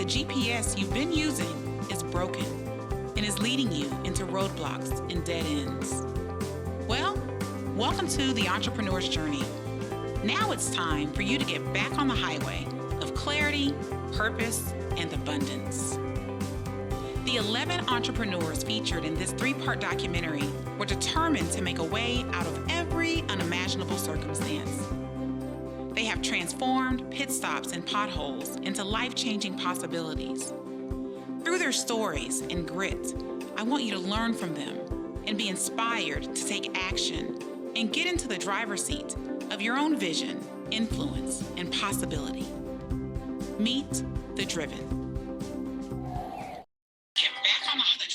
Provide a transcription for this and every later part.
GPS you've been using is broken and is leading you into roadblocks and dead ends. Well, welcome to the entrepreneur's journey. Now it's time for you to get back on the highway of clarity, purpose, and abundance. The 11 entrepreneurs featured in this 3-part documentary were determined to make a way out of every unimaginable circumstance. They have transformed pit stops and potholes into life-changing possibilities. Through their stories and grit, I want you to learn from them and be inspired to take action and get into the driver's seat of your own vision, influence, and possibility. Meet the driven.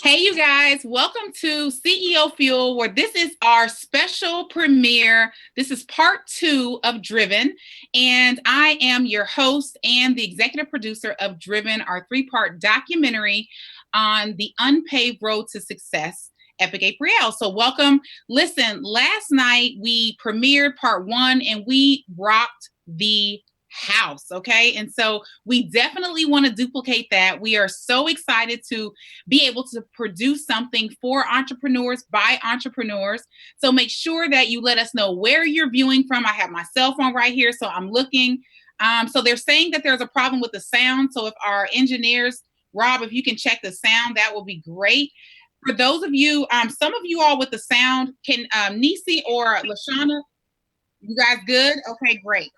Hey, you guys, welcome to CEO Fuel, where this is our special premiere. This is part 2 of Driven, and I am your host and the executive producer of Driven, our 3-part documentary on the unpaved road to success, Epic Aprille. So welcome. Listen, last night we premiered part 1 and we rocked the house. Okay. And so we definitely want to duplicate that. We are so excited to be able to produce something for entrepreneurs by entrepreneurs. So make sure that you let us know where you're viewing from. I have my cell phone right here, so I'm looking. So they're saying that there's a problem with the sound. So if our engineers, Rob, if you can check the sound, that will be great. For those of you, some of you all with the sound, can Necie or Lashana, you guys good? Okay, great.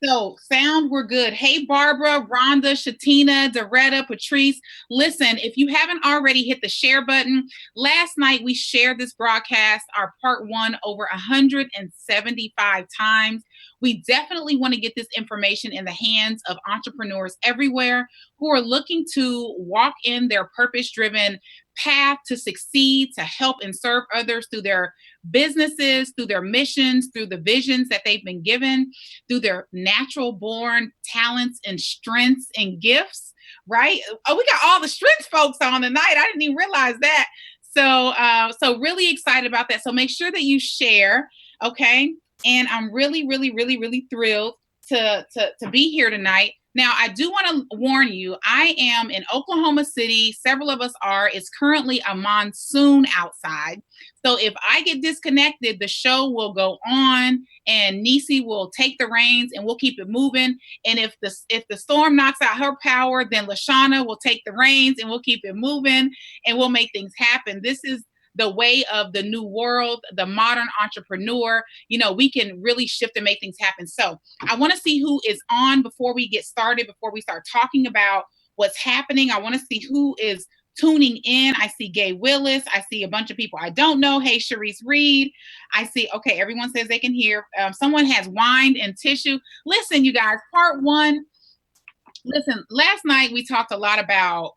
So sound, we're good. Hey, Barbara, Rhonda, Shatina, Doretta, Patrice. Listen, if you haven't already hit the share button, last night we shared this broadcast, our part 1, over 175 times. We definitely want to get this information in the hands of entrepreneurs everywhere who are looking to walk in their purpose-driven path to succeed, to help and serve others through their businesses, through their missions, through the visions that they've been given, through their natural born talents and strengths and gifts, right? Oh, we got all the strengths folks on tonight. I didn't even realize that. So really excited about that. So make sure that you share, okay? And I'm really, really, really, really thrilled to be here tonight. Now, I do want to warn you, I am in Oklahoma City. Several of us are. It's currently a monsoon outside. So if I get disconnected, the show will go on and Necie will take the reins and we'll keep it moving. And if the storm knocks out her power, then Lashana will take the reins and we'll keep it moving and we'll make things happen. This is the way of the new world, the modern entrepreneur. You know, we can really shift and make things happen. So I want to see who is on before we get started, before we start talking about what's happening. I want to see who is tuning in. I see Gay Willis. I see a bunch of people I don't know. Hey, Sharice Reed. I see, okay, everyone says they can hear. Someone has wine and tissue. Listen, you guys, part 1. Listen, last night we talked a lot about,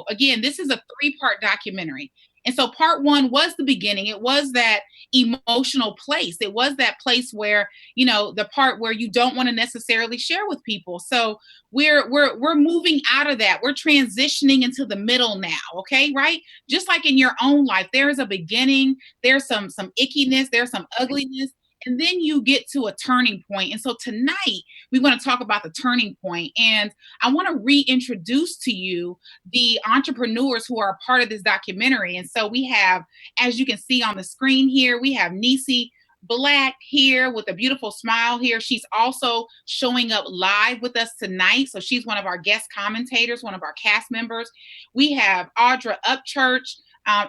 again, this is a 3-part documentary. And so part 1 was the beginning. It was that emotional place. It was that place where, the part where you don't want to necessarily share with people. So we're moving out of that. We're transitioning into the middle now. Okay. Right. Just like in your own life, there is a beginning. There's some ickiness. There's some ugliness. And then you get to a turning point. And so tonight we want to talk about the turning point. And I want to reintroduce to you the entrepreneurs who are a part of this documentary. And so we have, as you can see on the screen here, we have Necie Black here with a beautiful smile here. She's also showing up live with us tonight. So she's one of our guest commentators, one of our cast members. We have Audra Upchurch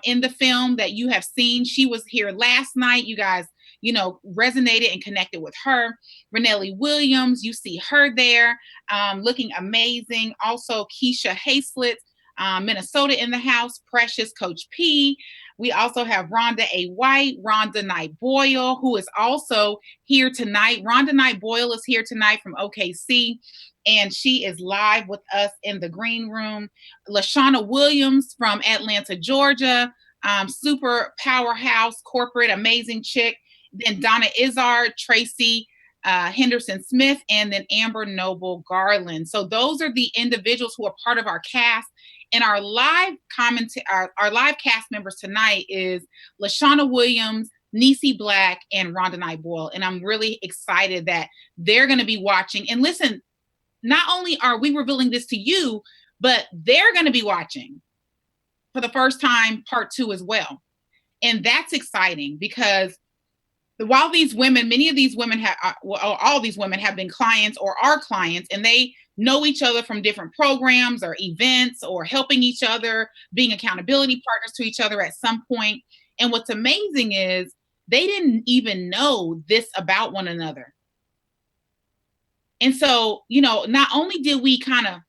in the film that you have seen. She was here last night. You guys, resonated and connected with her. Ranelli Williams, you see her there, looking amazing. Also, Kecia Hayslett, Minnesota in the house. Precious, Coach P. We also have Ronda A White, Rhonda Knight Boyle, who is also here tonight. Rhonda Knight Boyle is here tonight from OKC, and she is live with us in the green room. Lashana Williams from Atlanta, Georgia, super powerhouse, corporate, amazing chick. Then Donna Izzard, Traci, Henderson Smith, and then Amber Noble Garland. So those are the individuals who are part of our cast. And our live our live cast members tonight is Lashana Williams, Necie Black, and Rhonda Knight Boyle. And I'm really excited that they're going to be watching. And listen, not only are we revealing this to you, but they're going to be watching for the first time part 2 as well. And that's exciting because while these women, many of these women all these women have been clients or are clients, and they know each other from different programs or events or helping each other, being accountability partners to each other at some point. And what's amazing is they didn't even know this about one another. And so, not only did we kind of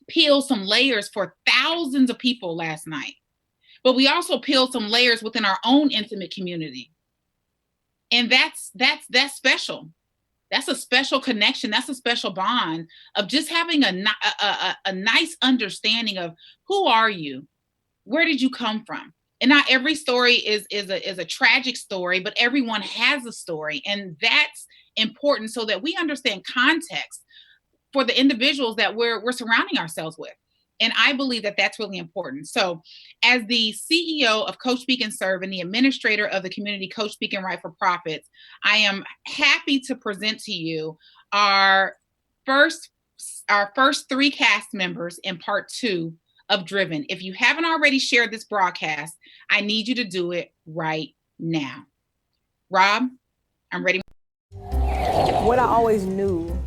peel some layers for thousands of people last night, but we also peeled some layers within our own intimate community. And that's special. That's a special connection. That's a special bond of just having a nice understanding of who are you? Where did you come from? And not every story is a tragic story, but everyone has a story. And that's important so that we understand context for the individuals that we're surrounding ourselves with. And I believe that that's really important. So as the CEO of Coach Speak and Serve and the administrator of the community Coach Speak and Write for Profits, I am happy to present to you our first 3 cast members in part 2 of Driven. If you haven't already shared this broadcast, I need you to do it right now. Rob, I'm ready. What I always knew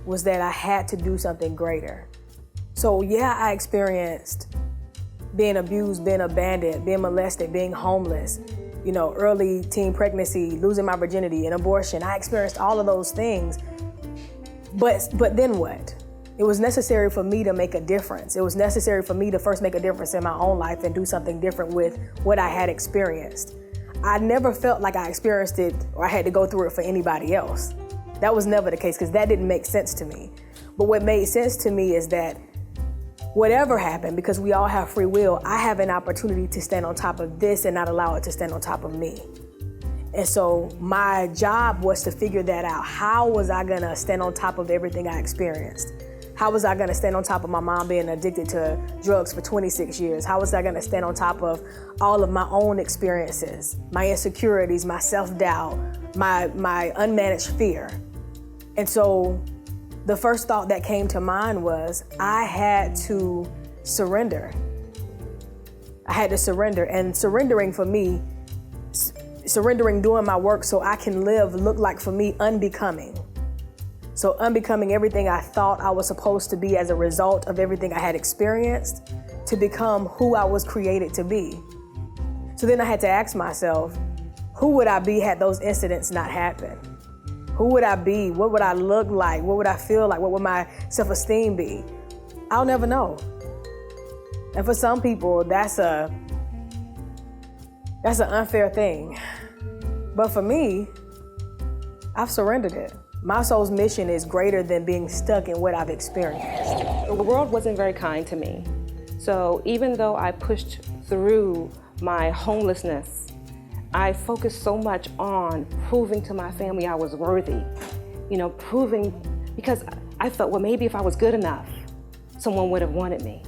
was that I had to do something greater. So yeah, I experienced being abused, being abandoned, being molested, being homeless, early teen pregnancy, losing my virginity, and abortion. I experienced all of those things. But then what? It was necessary for me to make a difference. It was necessary for me to first make a difference in my own life and do something different with what I had experienced. I never felt like I experienced it or I had to go through it for anybody else. That was never the case because that didn't make sense to me. But what made sense to me is that whatever happened, because we all have free will, I have an opportunity to stand on top of this and not allow it to stand on top of me. And so my job was to figure that out. How was I gonna stand on top of everything I experienced? How was I gonna stand on top of my mom being addicted to drugs for 26 years? How was I gonna stand on top of all of my own experiences, my insecurities, my self-doubt, my unmanaged fear? And so the first thought that came to mind was I had to surrender. I had to surrender. And surrendering for me, surrendering doing my work so I can look like for me unbecoming. So unbecoming everything I thought I was supposed to be as a result of everything I had experienced to become who I was created to be. So then I had to ask myself, who would I be had those incidents not happened? Who would I be? What would I look like? What would I feel like? What would my self-esteem be? I'll never know. And for some people, that's an unfair thing. But for me, I've surrendered it. My soul's mission is greater than being stuck in what I've experienced. The world wasn't very kind to me. So even though I pushed through my homelessness, I focused so much on proving to my family I was worthy, proving, because I felt, well, maybe if I was good enough, someone would have wanted me,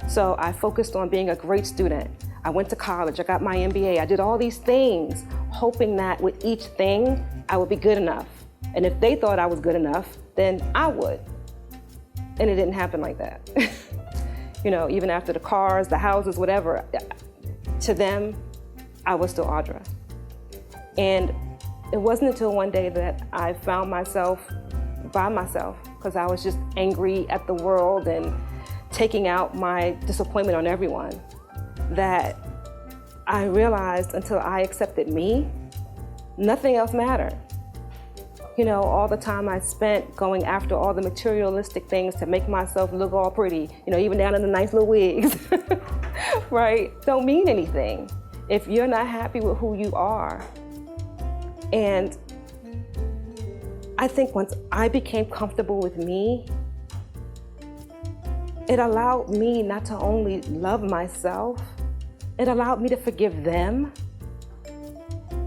So I focused on being a great student. I went to college, I got my MBA, I did all these things, hoping that with each thing, I would be good enough. And if they thought I was good enough, then I would. And it didn't happen like that. Even after the cars, the houses, whatever, to them, I was still Audra. And it wasn't until one day that I found myself by myself, because I was just angry at the world and taking out my disappointment on everyone, that I realized until I accepted me, Nothing else mattered. You know, all the time I spent going after all the materialistic things to make myself look all pretty, you know, even down in the nice little wigs, right? Don't mean anything if you're not happy with who you are. And I think once I became comfortable with me, it allowed me not to only love myself, it allowed me to forgive them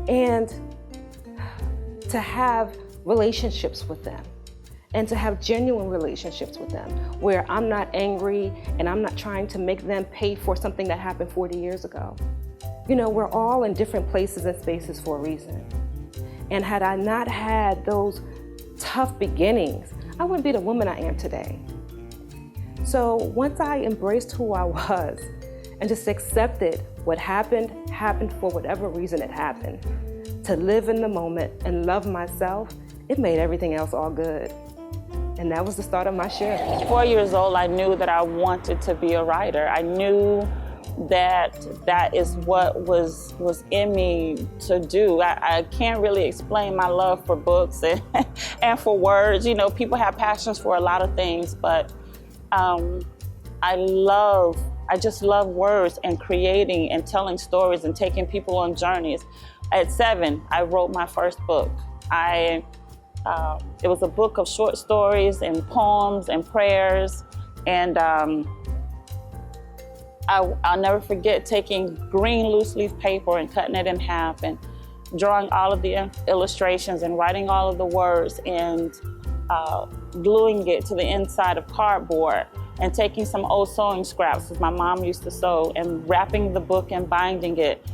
and to have relationships with them and to have genuine relationships with them where I'm not angry and I'm not trying to make them pay for something that happened 40 years ago. You know, we're all in different places and spaces for a reason. And had I not had those tough beginnings, I wouldn't be the woman I am today. So once I embraced who I was and just accepted what happened for whatever reason it happened, to live in the moment and love myself, it made everything else all good. And that was the start of my shift. 4 years old, I knew that I wanted to be a writer. I knew that is what was in me to do. I can't really explain my love for books and for words. You know, people have passions for a lot of things, but I just love words and creating and telling stories and taking people on journeys. At 7, I wrote my first book. It was a book of short stories and poems and prayers, and I'll never forget taking green loose leaf paper and cutting it in half and drawing all of the illustrations and writing all of the words and gluing it to the inside of cardboard and taking some old sewing scraps, as my mom used to sew, and wrapping the book and binding it.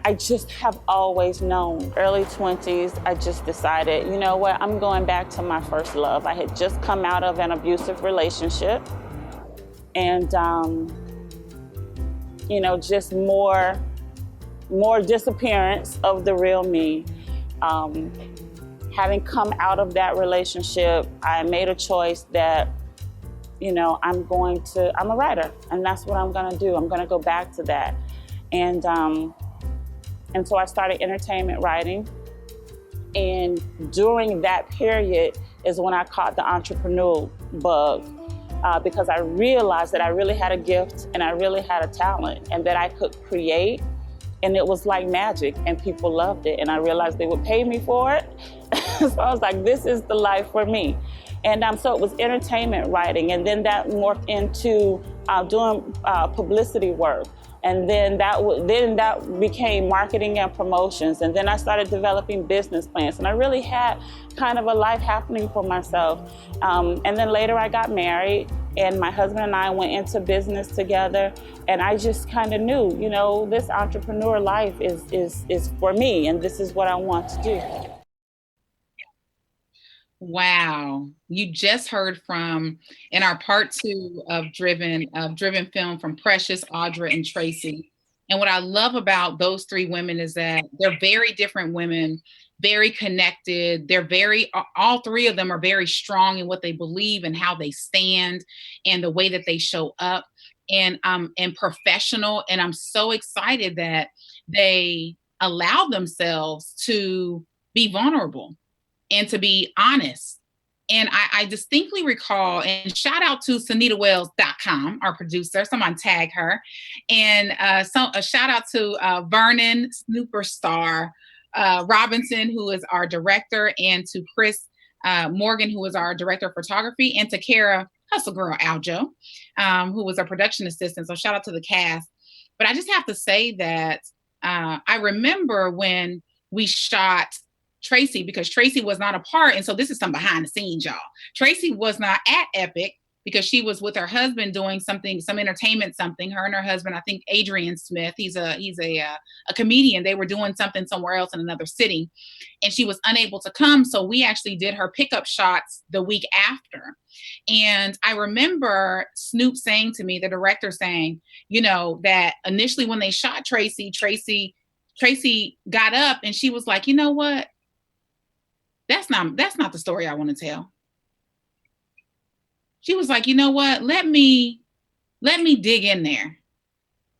I just have always known. Early 20s, I just decided, you know what, I'm going back to my first love. I had just come out of an abusive relationship and, you know, just more disappearance of the real me. Having come out of that relationship, I made a choice that, you know, I'm a writer, and that's what I'm gonna do. I'm gonna go back to that. And so I started entertainment writing. And during that period is when I caught the entrepreneurial bug, because I realized that I really had a gift and I really had a talent and that I could create, and it was like magic and people loved it. And I realized they would pay me for it. So I was like, this is the life for me. And so it was entertainment writing, and then that morphed into doing publicity work. And then that became marketing and promotions. And then I started developing business plans. And I really had kind of a life happening for myself. And then later I got married, and my husband and I went into business together. And I just kind of knew, you know, this entrepreneur life is for me, and this is what I want to do. Wow. You just heard from, in our part 2 of Driven film, from Precious, Audra, and Traci. And what I love about those 3 women is that they're very different women, very connected. All 3 of them are very strong in what they believe and how they stand and the way that they show up, and professional. And I'm so excited that they allow themselves to be vulnerable and to be honest. And I distinctly recall, and shout out to SinitaWells.com, our producer, someone tag her. And a shout out to Vernon Snooperstar Robinson, who is our director, and to Chris Morgan, who is our director of photography, and to Kara Hustle Girl Aljo, who was our production assistant. So shout out to the cast. But I just have to say that I remember when we shot Traci, because Traci was not a part. And so this is some behind the scenes, y'all. Traci was not at Epic because she was with her husband doing something, some entertainment, something. Her and her husband, I think Adrian Smith, he's a comedian. They were doing something somewhere else in another city, and she was unable to come. So we actually did her pickup shots the week after. And I remember Snoop saying to me, the director saying, you know, that initially when they shot Traci got up and she was like, you know what? That's not the story I want to tell. She was like, you know what? Let me dig in there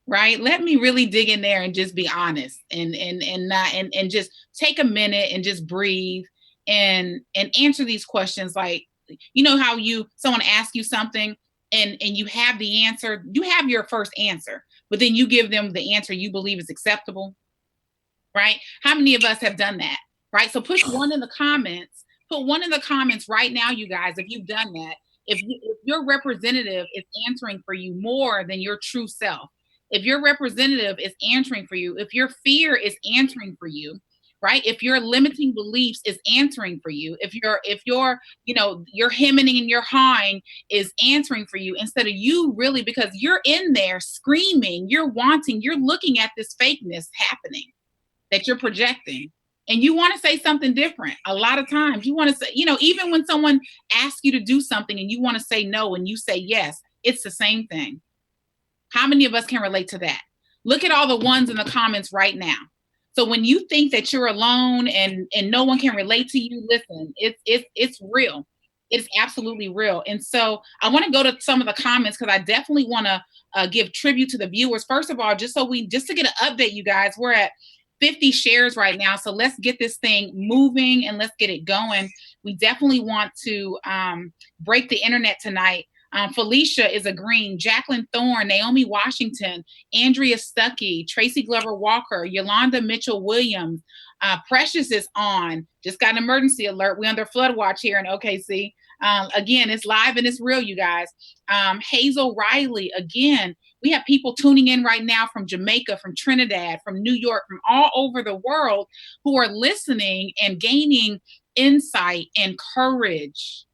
right? Let me really dig in there and just be honest and just take a minute and just breathe and answer these questions. Like, you know how someone asks you something and you have the answer, you have your first answer, but then you give them the answer you believe is acceptable, right? How many of us have done that, right? So put one in the comments. Put one in the comments right now, you guys, if you've done that. If your representative is answering for you more than your true self, if your representative is answering for you, if your fear is answering for you, right? If your limiting beliefs is answering for you, if your your hemming and your hawing is answering for you, instead of you really, because you're in there screaming, you're wanting, you're looking at this fakeness happening that you're projecting, and you want to say something different. A lot of times you want to say, even when someone asks you to do something and you want to say no and you say yes, it's the same thing. How many of us can relate to that? Look at all the ones in the comments right now. So when you think that you're alone and no one can relate to you, listen, it's real. It's absolutely real. And so I want to go to some of the comments because I definitely want to give tribute to the viewers. First of all, just to get an update, you guys, we're at 50 shares right now. So let's get this thing moving and let's get it going. We definitely want to break the internet tonight. Felicia is agreeing. Jacqueline Thorne, Naomi Washington, Andrea Stuckey, Tracy Glover Walker, Yolanda Mitchell Williams. Precious is on. Just got an emergency alert. We're under flood watch here in OKC. Again, it's live and it's real, you guys. Hazel Riley, again, we have people tuning in right now from Jamaica, from Trinidad, from New York, from all over the world who are listening and gaining insight and courage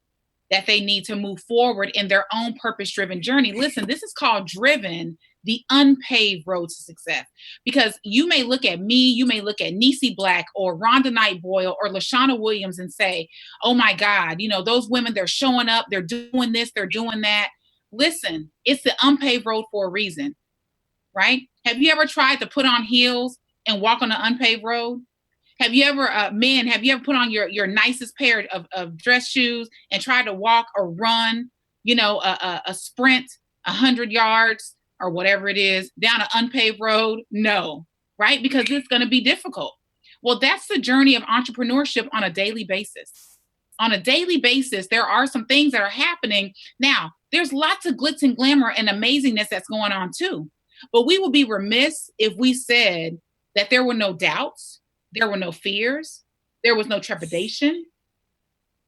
that they need to move forward in their own purpose-driven journey. Listen, this is called Driven, the unpaved road to success. Because you may look at me, you may look at Necie Black or Rhonda Knight Boyle or Lashana Williams and say, oh my God, those women, they're showing up, they're doing this, they're doing that. Listen, it's the unpaved road for a reason, right? Have you ever tried to put on heels and walk on an unpaved road? Have you ever, have you ever put on your nicest pair of dress shoes and tried to walk or run, a sprint, 100 yards or whatever it is down an unpaved road? No, right? Because it's going to be difficult. Well, that's the journey of entrepreneurship on a daily basis. On a daily basis, there are some things that are happening. Now, there's lots of glitz and glamour and amazingness that's going on too. But we would be remiss if we said that there were no doubts, there were no fears, there was no trepidation,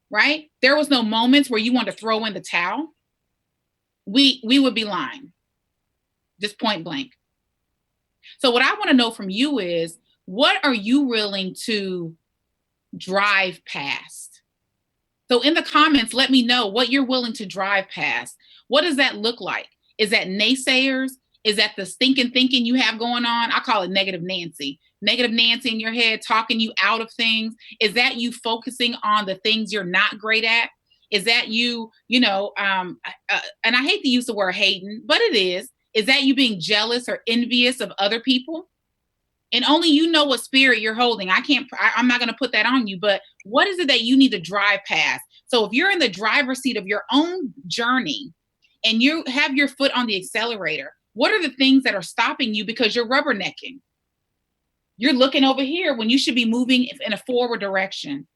right? There was no moments where you wanted to throw in the towel. We would be lying, just point blank. So what I want to know from you is, what are you willing to drive past? So in the comments, let me know what you're willing to drive past. What does that look like? Is that naysayers? Is that the stinking thinking you have going on? I call it negative Nancy. Negative Nancy in your head, talking you out of things. Is that you focusing on the things you're not great at? Is that you, and I hate to use the word hating, but it is. Is that you being jealous or envious of other people? And only you know what spirit you're holding. I'm not going to put that on you, but what is it that you need to drive past? So if you're in the driver's seat of your own journey and you have your foot on the accelerator, what are the things that are stopping you because you're rubbernecking? You're looking over here when you should be moving in a forward direction.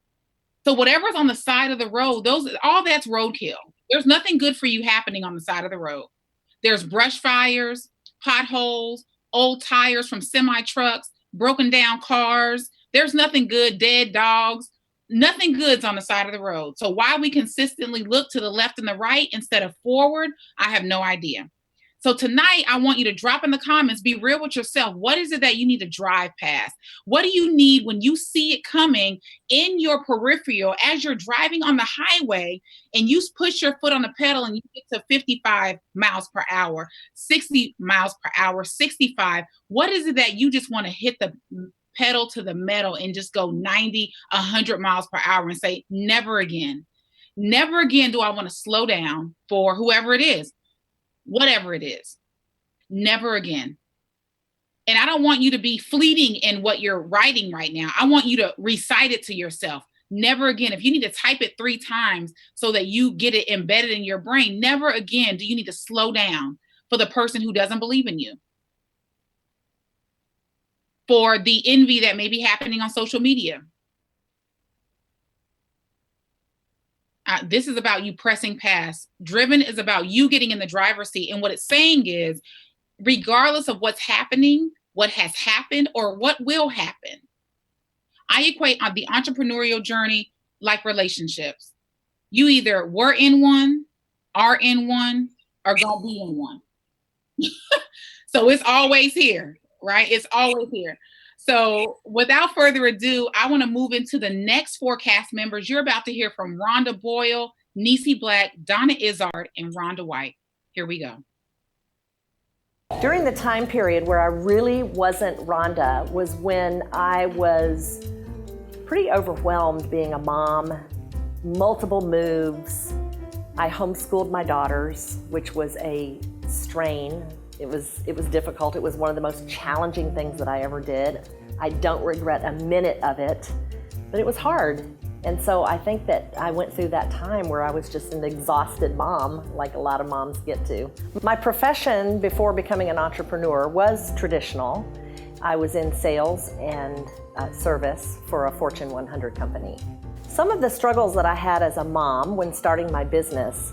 So whatever's on the side of the road, all that's roadkill. There's nothing good for you happening on the side of the road. There's brush fires, potholes, old tires from semi trucks, broken down cars. There's nothing good, dead dogs, nothing good's on the side of the road. So why we consistently look to the left and the right instead of forward, I have no idea. So tonight, I want you to drop in the comments, be real with yourself. What is it that you need to drive past? What do you need when you see it coming in your peripheral as you're driving on the highway and you push your foot on the pedal and you get to 55 miles per hour, 60 miles per hour, 65? What is it that you just want to hit the pedal to the metal and just go 90, 100 miles per hour and say, never again. Never again do I want to slow down for whoever it is. Whatever it is, never again. And I don't want you to be fleeting in what you're writing right now. I want you to recite it to yourself. Never again. If you need to type it 3 times so that you get it embedded in your brain, never again do you need to slow down for the person who doesn't believe in you. for the envy that may be happening on social media. This is about you pressing past. Driven is about you getting in the driver's seat. And what it's saying is, regardless of what's happening, what has happened, or what will happen, I equate on the entrepreneurial journey like relationships. You either were in one, are in one, or gonna be in one. So it's always here, right? It's always here. So without further ado, I want to move into the next 4 cast members. You're about to hear from Rhonda Boyle, Necie Black, Donna Izzard, and Ronda White. Here we go. During the time period where I really wasn't Rhonda was when I was pretty overwhelmed being a mom, multiple moves. I homeschooled my daughters, which was a strain. It was difficult. It was one of the most challenging things that I ever did. I don't regret a minute of it, but it was hard. And so I think that I went through that time where I was just an exhausted mom, like a lot of moms get to. My profession before becoming an entrepreneur was traditional. I was in sales and service for a Fortune 100 company. Some of the struggles that I had as a mom when starting my business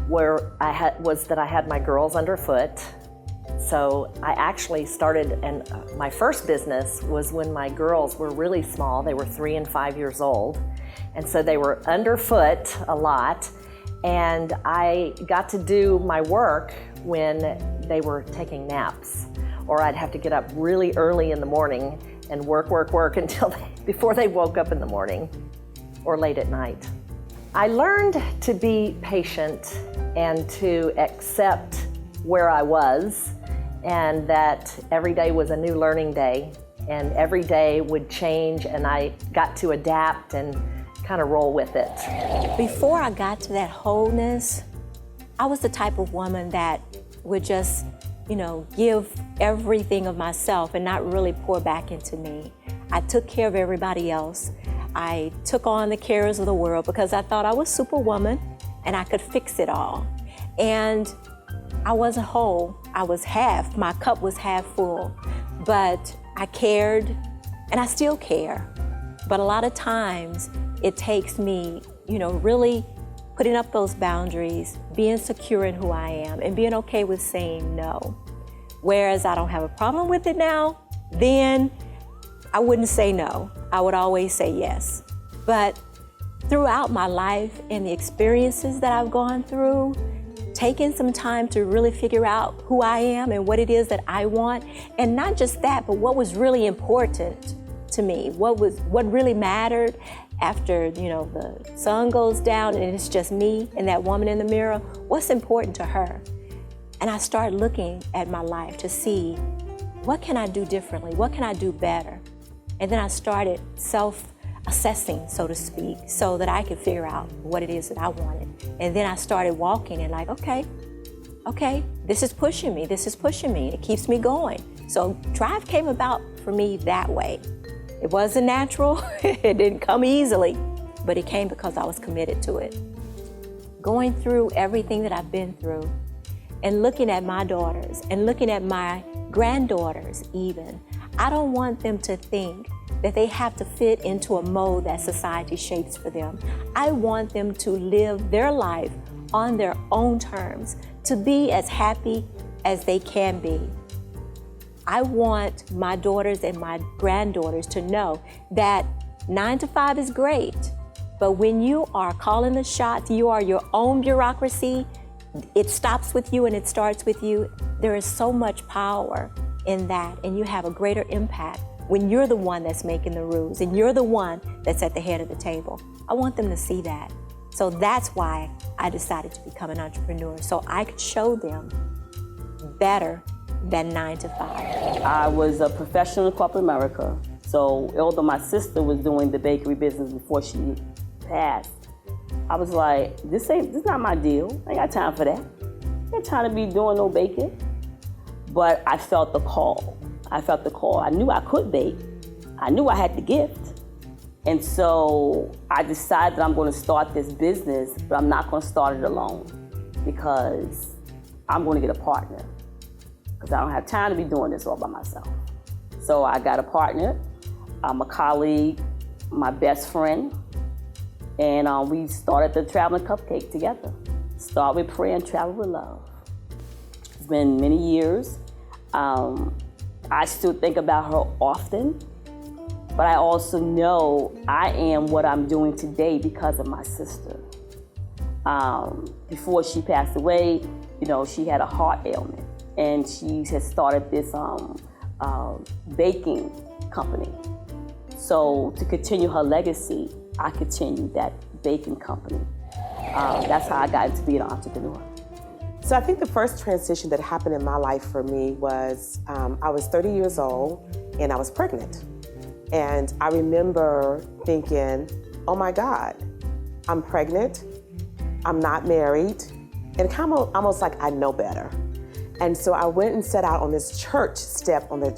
was that I had my girls underfoot. So I actually started, and my first business was when my girls were really small. They were 3 and 5 years old. And so they were underfoot a lot. And I got to do my work when they were taking naps, or I'd have to get up really early in the morning and work until before they woke up in the morning or late at night. I learned to be patient and to accept where I was, and that every day was a new learning day, and every day would change, and I got to adapt and kind of roll with it. Before I got to that wholeness, I was the type of woman that would just, give everything of myself and not really pour back into me. I took care of everybody else. I took on the cares of the world because I thought I was Superwoman and I could fix it all. And I wasn't whole. I was half. My cup was half full. But I cared, and I still care. But a lot of times it takes me, really putting up those boundaries, being secure in who I am, and being okay with saying no. Whereas I don't have a problem with it now, then I wouldn't say no. I would always say yes. But throughout my life and the experiences that I've gone through, taking some time to really figure out who I am and what it is that I want, and not just that, but what was really important to me, what really mattered after, the sun goes down and it's just me and that woman in the mirror, what's important to her? And I started looking at my life to see, what can I do differently? What can I do better? And then I started self-assessing, so to speak, so that I could figure out what it is that I wanted. And then I started walking and like, okay, this is pushing me, it keeps me going. So Drive came about for me that way. It wasn't natural, it didn't come easily, but it came because I was committed to it. Going through everything that I've been through, and looking at my daughters, and looking at my granddaughters even, I don't want them to think that they have to fit into a mold that society shapes for them. I want them to live their life on their own terms, to be as happy as they can be. I want my daughters and my granddaughters to know that 9 to 5 is great, but when you are calling the shots, you are your own bureaucracy, it stops with you and it starts with you. There is so much power in that, and you have a greater impact when you're the one that's making the rules and you're the one that's at the head of the table. I want them to see that. So that's why I decided to become an entrepreneur, so I could show them better than 9 to 5. I was a professional in corporate America. So although my sister was doing the bakery business before she passed, I was like, this not my deal. I ain't got time for that. I ain't got time to be doing no baking. But I felt the call. I knew I could bake. I knew I had the gift. And so I decided I'm going to start this business, but I'm not going to start it alone because I'm going to get a partner, because I don't have time to be doing this all by myself. So I got a partner, a colleague, my best friend, and we started the Traveling Cupcake together. Start with prayer and travel with love. It's been many years. I still think about her often, but I also know I am what I'm doing today because of my sister. Before she passed away, you know, she had a heart ailment, and she has started this baking company. So to continue her legacy, I continued that baking company. That's how I got into being an entrepreneur. So I think the first transition that happened in my life for me was I was 30 years old and I was pregnant. And I remember thinking, oh my God, I'm pregnant, I'm not married, and kind of almost like I know better. And so I went and set out on this church step on the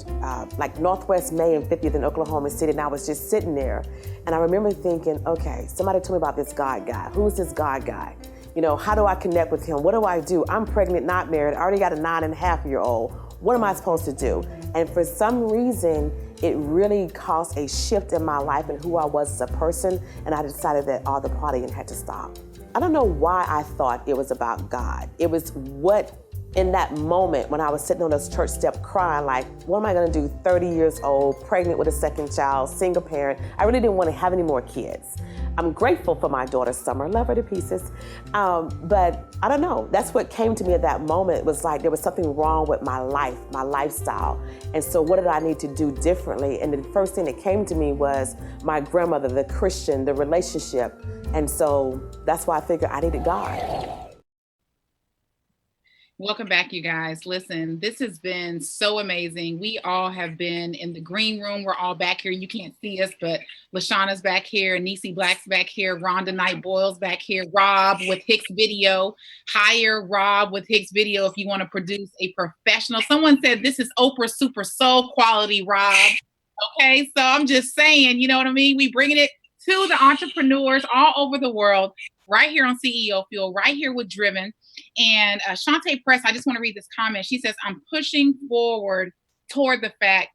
like Northwest May and 50th in Oklahoma City, and I was just sitting there. And I remember thinking, okay, somebody told me about this God guy. Who's this God guy? You know, how do I connect with him? What do I do? I'm pregnant, not married. I already got a 9.5-year-old. What am I supposed to do? And for some reason, it really caused a shift in my life and who I was as a person, and I decided that all the partying had to stop. I don't know why I thought it was about God. It was what, in that moment when I was sitting on this church step crying, like, what am I gonna do, 30 years old, pregnant with a second child, single parent. I really didn't want to have any more kids. I'm grateful for my daughter, Summer, love her to pieces. But I don't know, that's what came to me at that moment. It was like there was something wrong with my life, my lifestyle. And so what did I need to do differently? And the first thing that came to me was my grandmother, the Christian, the relationship. And so that's why I figured I needed God. Welcome back, you guys. Listen, this has been so amazing. We all have been in the green room. We're all back here. You can't see us, but Lashana's back here. Necie Black's back here. Rhonda Knight Boyle's back here. Rob with Hicks Video. Hire Rob with Hicks Video if you want to produce a professional. Someone said this is Oprah Super Soul quality, Rob. Okay, so I'm just saying, you know what I mean? We bringing it to the entrepreneurs all over the world, right here on CEO Fuel, right here with Driven. And Shantae Press, I just want to read this comment. She says, I'm pushing forward toward the fact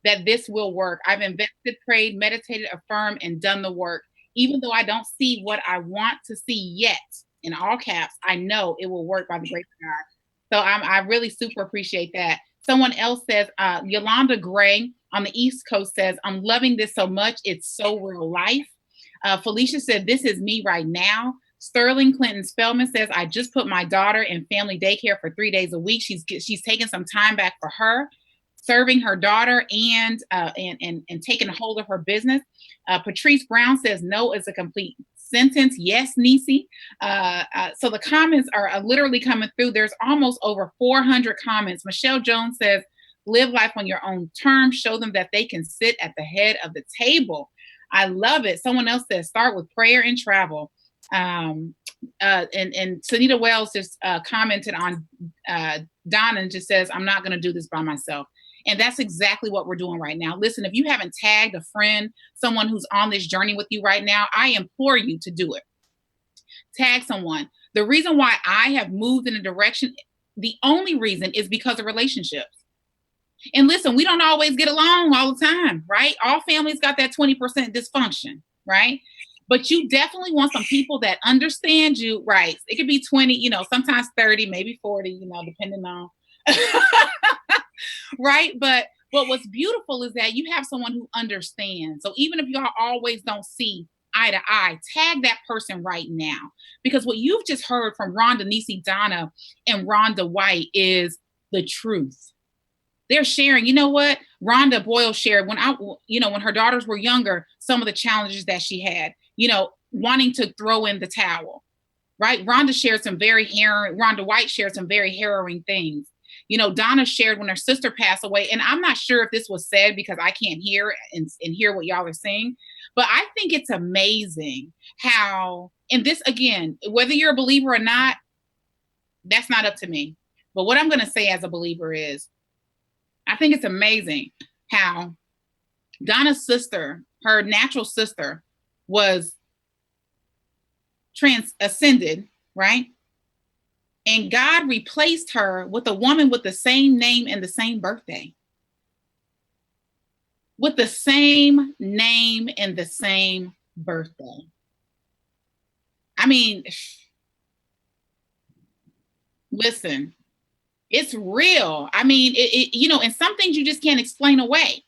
that this will work. I've invested, prayed, meditated, affirmed, and done the work. Even though I don't see what I want to see yet, in all caps, I know it will work by the grace of God. So I really super appreciate that. Someone else says, Yolanda Gray on the East Coast says, I'm loving this so much. It's so real life. Felicia said, this is me right now. Sterling Clinton Spellman says, I just put my daughter in family daycare for 3 days a week. She's taking some time back for her, serving her daughter and taking hold of her business. Patrice Brown says, no is a complete sentence. Yes, Necie. So the comments are literally coming through. There's almost over 400 comments. Michelle Jones says, live life on your own terms. Show them that they can sit at the head of the table. I love it. Someone else says, start with prayer and travel. And Sinita Wells just commented on Donna and just says, I'm not going to do this by myself. And that's exactly what we're doing right now. Listen, if you haven't tagged a friend, someone who's on this journey with you right now, I implore you to do it. Tag someone. The reason why I have moved in a direction, the only reason is because of relationships. And listen, we don't always get along all the time, right? All families got that 20% dysfunction, right? But you definitely want some people that understand you, right? It could be 20, you know, sometimes 30, maybe 40, you know, depending on, right? But what's beautiful is that you have someone who understands. So even if y'all always don't see eye to eye, tag that person right now. Because what you've just heard from Rhonda, Necie, Donna, and Ronda White is the truth. They're sharing, you know what? Rhonda Boyle shared when her daughters were younger, some of the challenges that she had, you know, wanting to throw in the towel, right? Rhonda White shared some very harrowing things. You know, Donna shared when her sister passed away, and I'm not sure if this was said because I can't hear and hear what y'all are saying, but I think it's amazing how, and this again, whether you're a believer or not, that's not up to me. But what I'm going to say as a believer is, I think it's amazing how Donna's sister, her natural sister, was ascended, right? And God replaced her with a woman with the same name and the same birthday. with the same name and the same birthday. I mean, listen, it's real. I mean, and some things you just can't explain away.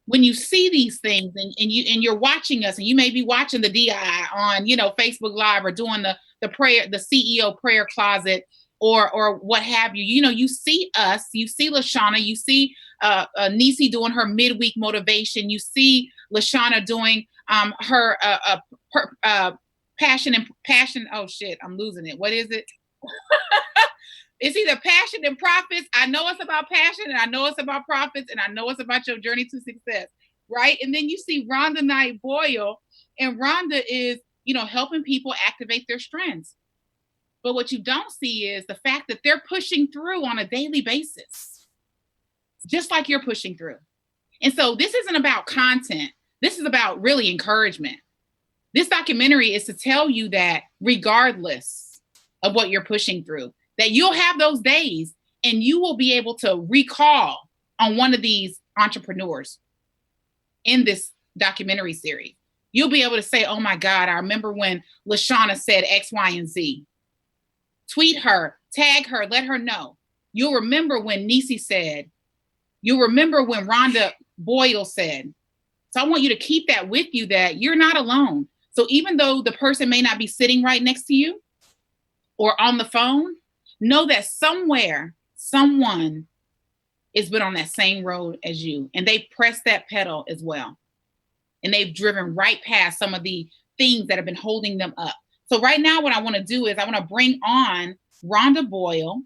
When you see these things and you're watching us, and you may be watching the DI on, Facebook Live, or doing the prayer, the CEO prayer closet, or what have you. You see us, you see Lashana, you see Necie doing her midweek motivation. You see Lashana doing her passion. Oh shit, I'm losing it. What is it? It's either passion and profits. I know it's about passion, and I know it's about profits, and I know it's about your journey to success, right? And then you see Rhonda Knight Boyle, and Rhonda is, helping people activate their strengths. But what you don't see is the fact that they're pushing through on a daily basis, just like you're pushing through. And so this isn't about content. This is about really encouragement. This documentary is to tell you that regardless of what you're pushing through, that you'll have those days, and you will be able to recall on one of these entrepreneurs in this documentary series. You'll be able to say, oh my God, I remember when Lashana said X, Y, and Z. Tweet her, tag her, let her know. You'll remember when Necie said, you'll remember when Rhonda Boyle said. So I want you to keep that with you, that you're not alone. So even though the person may not be sitting right next to you or on the phone, know that somewhere, someone has been on that same road as you, and they pressed that pedal as well. And they've driven right past some of the things that have been holding them up. So right now, what I want to do is I want to bring on Rhonda Boyle.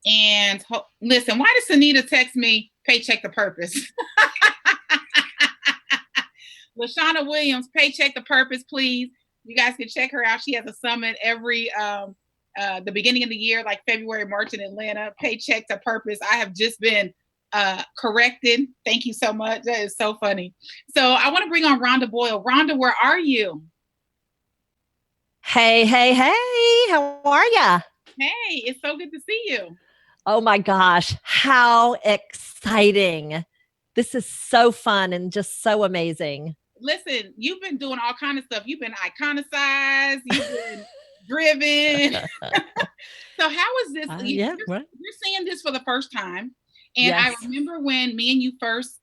And listen, why did Sinita text me, paycheck the purpose? Lashana Williams, paycheck the purpose, please. You guys can check her out. She has a summit every the beginning of the year, like February, March in Atlanta. Paycheck to purpose. I have just been corrected. Thank you so much. That is so funny. So I want to bring on Rhonda Boyle. Rhonda, where are you? Hey, how are ya? Hey, it's so good to see you. Oh my gosh, how exciting. This is so fun and just so amazing. Listen, you've been doing all kinds of stuff. You've been iconicized, you've been driven. So how is this? You're seeing this for the first time. And yes. I remember when me and you first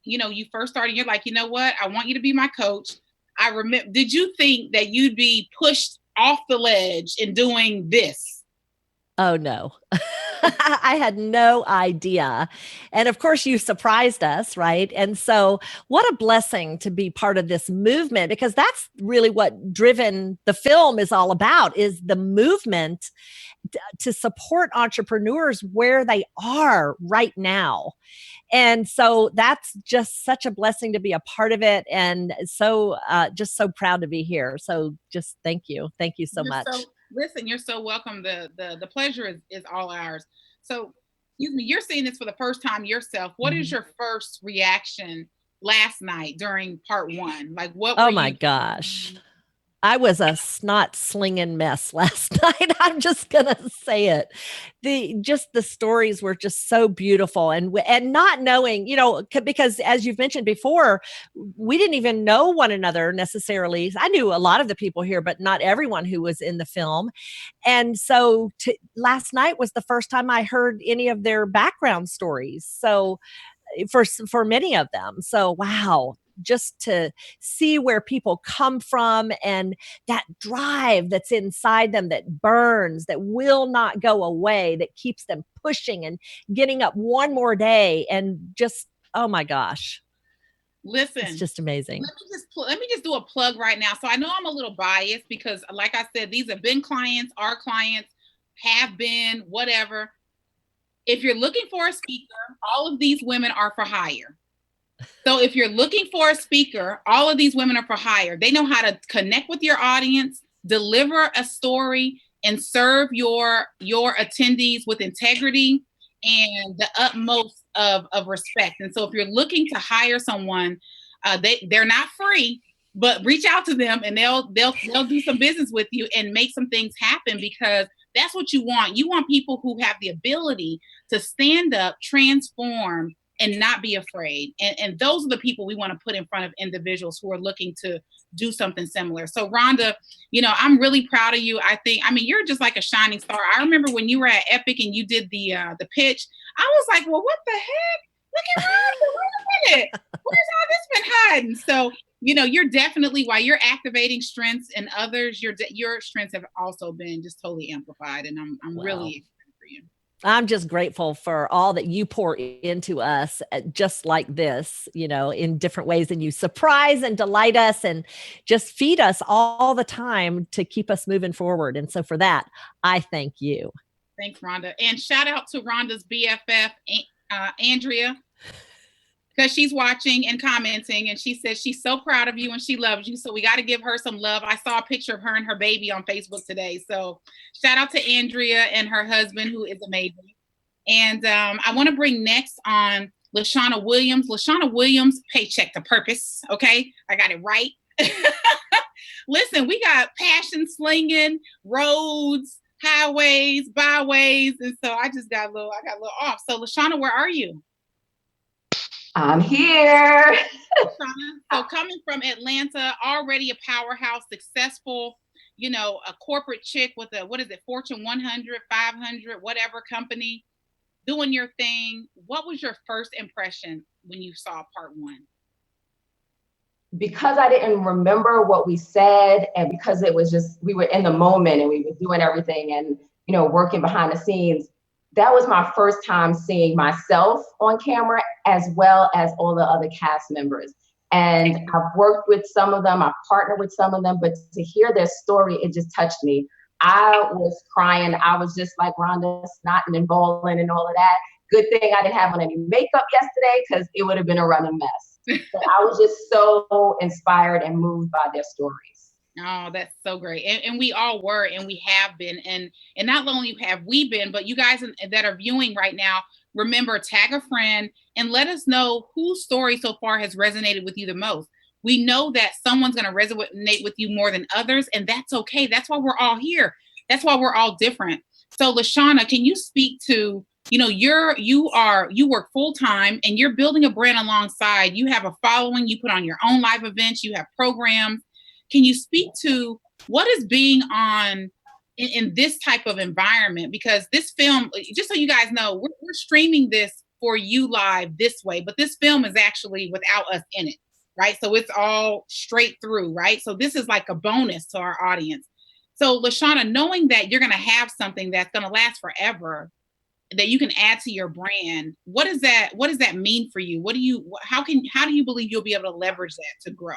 started, you're like, you know what? I want you to be my coach. I remember, did you think that you'd be pushed off the ledge in doing this? Oh, no. I had no idea. And of course, you surprised us, right? And so what a blessing to be part of this movement, because that's really what Driven, the film, is all about, is the movement to support entrepreneurs where they are right now. And so that's just such a blessing to be a part of it. And so just so proud to be here. So just thank you. Thank you so much. Listen, you're so welcome. The pleasure is all ours. So, excuse me, you're seeing this for the first time yourself. What is your first reaction last night during part one? Like, what? Oh my gosh. I was a snot slinging mess last night. I'm just going to say it. The stories were just so beautiful, and not knowing, because as you've mentioned before, we didn't even know one another necessarily. I knew a lot of the people here, but not everyone who was in the film. And so last night was the first time I heard any of their background stories. So for many of them. So, wow. Just to see where people come from and that drive that's inside them that burns, that will not go away, that keeps them pushing and getting up one more day, and just, oh my gosh. Listen, it's just amazing. Let me just do a plug right now. So I know I'm a little biased because, like I said, these have been clients, our clients have been, whatever. If you're looking for a speaker, all of these women are for hire. So if you're looking for a speaker, all of these women are for hire. They know how to connect with your audience, deliver a story, and serve your attendees with integrity and the utmost of respect. And so if you're looking to hire someone, they're not free, but reach out to them and they'll do some business with you and make some things happen, because that's what you want. You want people who have the ability to stand up, transform, and not be afraid. And those are the people we want to put in front of individuals who are looking to do something similar. So Rhonda, I'm really proud of you. I mean, you're just like a shining star. I remember when you were at Epic and you did the pitch, I was like, well, what the heck? Look at Rhonda, wait a minute. Where's all this been hiding? So, you're definitely, while you're activating strengths in others, your strengths have also been just totally amplified. And I'm really excited for you. I'm just grateful for all that you pour into us, just like this, in different ways. And you surprise and delight us and just feed us all the time to keep us moving forward. And so for that, I thank you. Thanks, Rhonda. And shout out to Rhonda's BFF, Andrea, because she's watching and commenting, and she says she's so proud of you and she loves you. So we got to give her some love. I saw a picture of her and her baby on Facebook today. So shout out to Andrea and her husband, who is amazing. And I want to bring next on Lashana Williams. Lashana Williams, paycheck to purpose. Okay, I got it right. Listen, we got passion slinging, roads, highways, byways, and so I got a little off. So Lashana, where are you? I'm here. So coming from Atlanta, already a powerhouse, successful, a corporate chick with Fortune 100, 500, whatever company, doing your thing. What was your first impression when you saw part one? Because I didn't remember what we said, and because it was just, we were in the moment and we were doing everything and, working behind the scenes, that was my first time seeing myself on camera, as well as all the other cast members. And I've worked with some of them, I've partnered with some of them, but to hear their story, it just touched me. I was crying. I was just like Rhonda, snotting and bawling and all of that. Good thing I didn't have on any makeup yesterday, because it would have been a running mess. But I was just so inspired and moved by their stories. Oh, that's so great. And we all were, and we have been. And not only have we been, but you guys that are viewing right now, remember, tag a friend and let us know whose story so far has resonated with you the most. We know that someone's going to resonate with you more than others, and that's okay. That's why we're all here. That's why we're all different. So Lashana, can you speak to, you work full time and you're building a brand alongside. You have a following, you put on your own live events, you have programs. Can you speak to what is being on in this type of environment? Because this film, just so you guys know, we're streaming this for you live this way, but this film is actually without us in it, right? So it's all straight through, right? So this is like a bonus to our audience. So Lashana, knowing that you're going to have something that's going to last forever, that you can add to your brand, what does that mean for you? How do you believe you'll be able to leverage that to grow?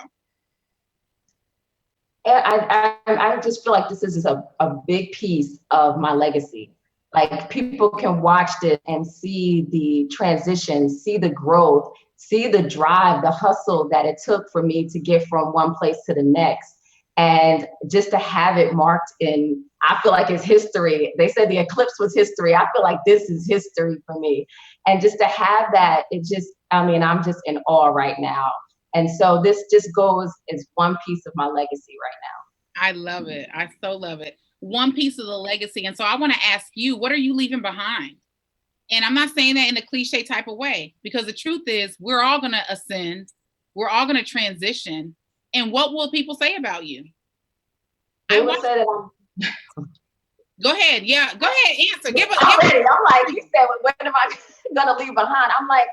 I just feel like this is a big piece of my legacy. Like, people can watch it and see the transition, see the growth, see the drive, the hustle that it took for me to get from one place to the next. And just to have it marked in, I feel like it's history. They said the eclipse was history. I feel like this is history for me. And just to have that, I'm just in awe right now. And so this just goes as one piece of my legacy right now. I love it. I so love it. One piece of the legacy. And so I want to ask you, what are you leaving behind? And I'm not saying that in a cliche type of way, because the truth is we're all going to ascend. We're all going to transition. And what will people say about you? They will say that Go ahead. Yeah, go ahead. Answer. I'm like, you said, what am I going to leave behind? I'm like,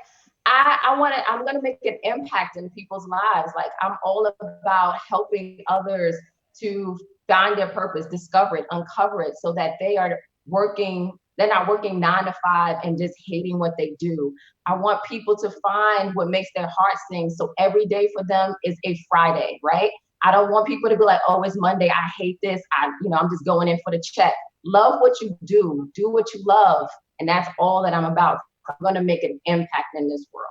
I'm going to make an impact in people's lives. Like, I'm all about helping others to find their purpose, discover it, uncover it, so that they're not working 9 to 5 and just hating what they do. I want people to find what makes their heart sing. So every day for them is a Friday, right? I don't want people to be like, oh, it's Monday, I hate this. I'm just going in for the check. Love what you do what you love. And that's all that I'm about. I'm going to make an impact in this world.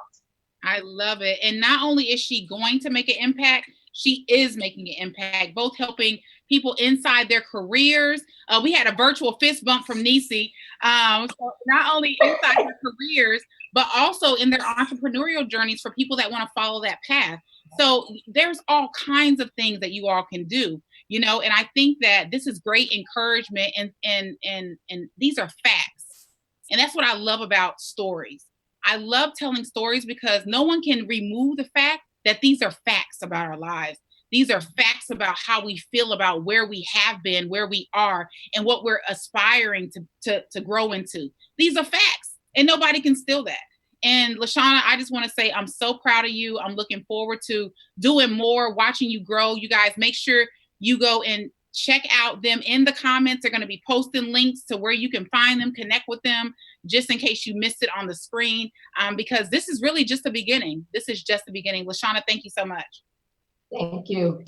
I love it. And not only is she going to make an impact, she is making an impact, both helping people inside their careers. We had a virtual fist bump from Necie. So not only inside their careers, but also in their entrepreneurial journeys for people that want to follow that path. So there's all kinds of things that you all can do, and I think that this is great encouragement, and these are facts. And that's what I love about stories. I love telling stories because no one can remove the fact that these are facts about our lives. These are facts about how we feel about where we have been, where we are, and what we're aspiring to grow into. These are facts, and nobody can steal that. And Lashana, I just want to say I'm so proud of you. I'm looking forward to doing more, watching you grow. You guys make sure you go and check out them in the comments. They're going to be posting links to where you can find them, connect with them, just in case you missed it on the screen, because this is really just the beginning. This is just the beginning. Lashana, thank you so much. Thank you.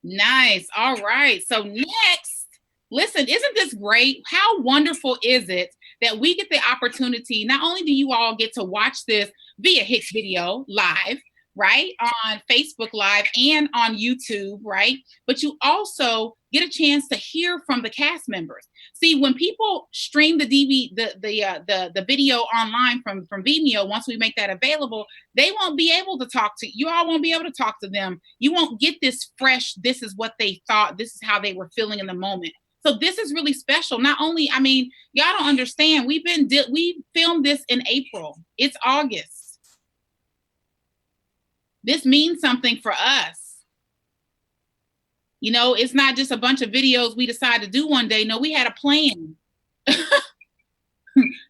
Nice. All right. So next, listen, isn't this great? How wonderful is it that we get the opportunity, not only do you all get to watch this via Hicks video live, right, on Facebook Live and on YouTube, right, but you also get a chance to hear from the cast members. See, when people stream the video online from Vimeo, once we make that available, they won't be able to talk to you. All won't be able to talk to them. You won't get this fresh, this is what they thought, this is how they were feeling in the moment. So this is really special. Not only, I mean, y'all don't understand, we filmed this in April. It's August. This means something for us. You know, it's not just a bunch of videos we decided to do one day. No, we had a plan.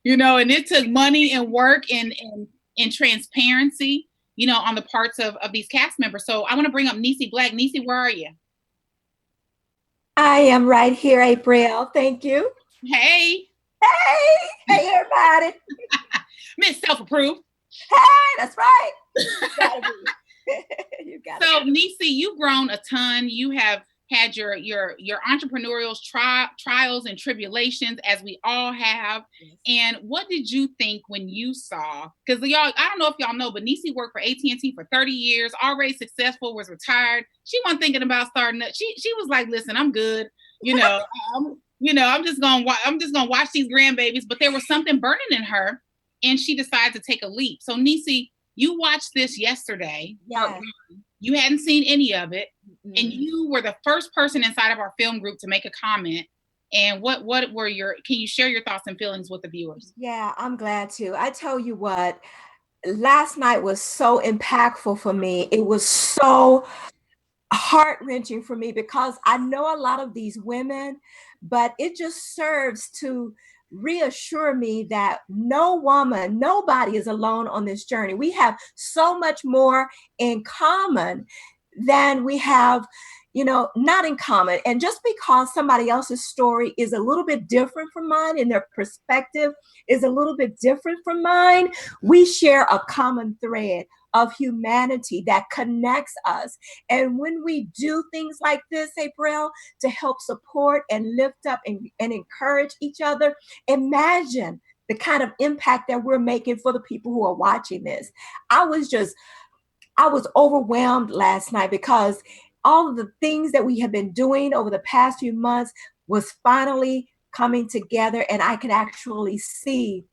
You know, and it took money and work and transparency, you know, on the parts of these cast members. So I want to bring up Necie Black. Necie, where are you? I am right here, Aprille. Thank you. Hey. Hey. Hey, everybody. Miss Self-Approved. Hey, that's right. You got so, Necie, you've grown a ton. You have had your entrepreneurial trials and tribulations, as we all have. Yes. And what did you think when you saw, because y'all, I don't know if y'all know, but Necie worked for AT&T for 30 years, already successful, was retired. She wasn't thinking about starting up. She was like, listen, I'm good. You know, I'm just gonna watch these grandbabies. But there was something burning in her, and she decided to take a leap. So, Necie, you watched this yesterday. Yeah. You hadn't seen any of it. Mm-hmm. And you were the first person inside of our film group to make a comment. And what were can you share your thoughts and feelings with the viewers? Yeah, I'm glad to. I tell you what, last night was so impactful for me. It was so heart-wrenching for me because I know a lot of these women, but it just serves to reassure me that nobody is alone on this journey. We have so much more in common than we have, not in common. And just because somebody else's story is a little bit different from mine and their perspective is a little bit different from mine, we share a common thread of humanity that connects us. And when we do things like this, Aprille, to help support and lift up and encourage each other, imagine the kind of impact that we're making for the people who are watching this. I was overwhelmed last night because all of the things that we have been doing over the past few months was finally coming together, and I could actually see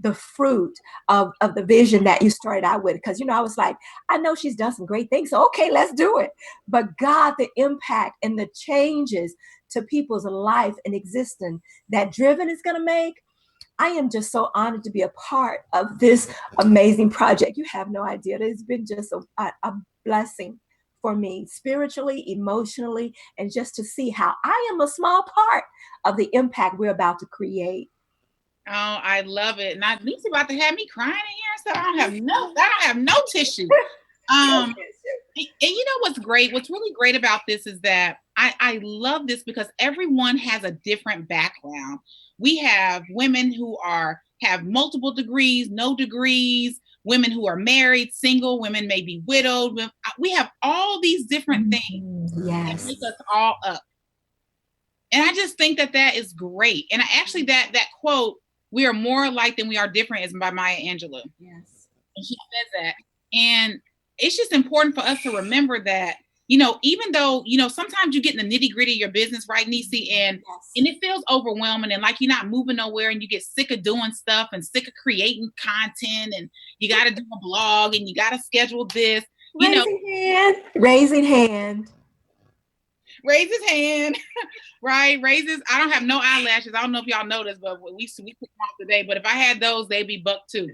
the fruit of the vision that you started out with. Because, I was like, I know she's done some great things, so okay, let's do it. But God, the impact and the changes to people's life and existence that Driven is going to make, I am just so honored to be a part of this amazing project. You have no idea. It's been just a blessing for me, spiritually, emotionally, and just to see how I am a small part of the impact we're about to create. Oh, I love it. Now, Necie about to have me crying in here, so I don't have no tissue. And you know what's great? What's really great about this is that I love this because everyone has a different background. We have women who have multiple degrees, no degrees, women who are married, single, women may be widowed. We have all these different things that make us all up. And I just think that is great. And actually that quote, "We are more alike than we are different," is by Maya Angelou. Yes. And she says that. And it's just important for us to remember that, even though, sometimes you get in the nitty gritty of your business, right, Necie? And it feels overwhelming and like you're not moving nowhere and you get sick of doing stuff and sick of creating content and you got to do a blog and you got to schedule this. Raising hand. raise his hand, right? Raises. I don't have no eyelashes. I don't know if y'all noticed, but we took them off today. But if I had those, they'd be buck too.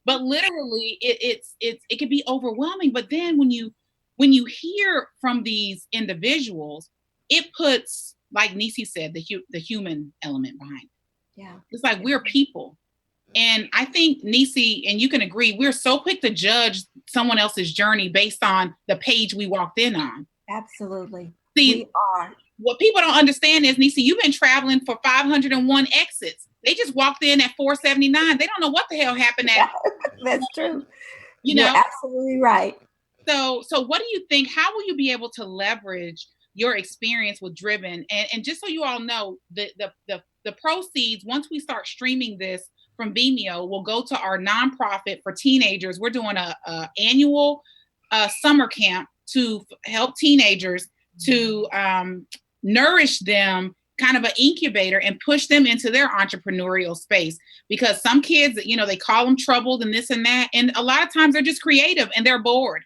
But literally, it can be overwhelming. But then when you hear from these individuals, it puts, like Necie said, the human element behind it. Yeah, it's like we're people. And I think, Necie, and you can agree, we're so quick to judge someone else's journey based on the page we walked in on. Absolutely. See, we are. What people don't understand is, Necie, you've been traveling for 501 exits. They just walked in at 479. They don't know what the hell happened at. That's true. You're absolutely right. So what do you think? How will you be able to leverage your experience with Driven? And just so you all know, the proceeds, once we start streaming this from Vimeo, will go to our nonprofit for teenagers. We're doing a annual summer camp to help teenagers to nourish them, kind of an incubator, and push them into their entrepreneurial space. Because some kids, they call them troubled and this and that. And a lot of times they're just creative and they're bored.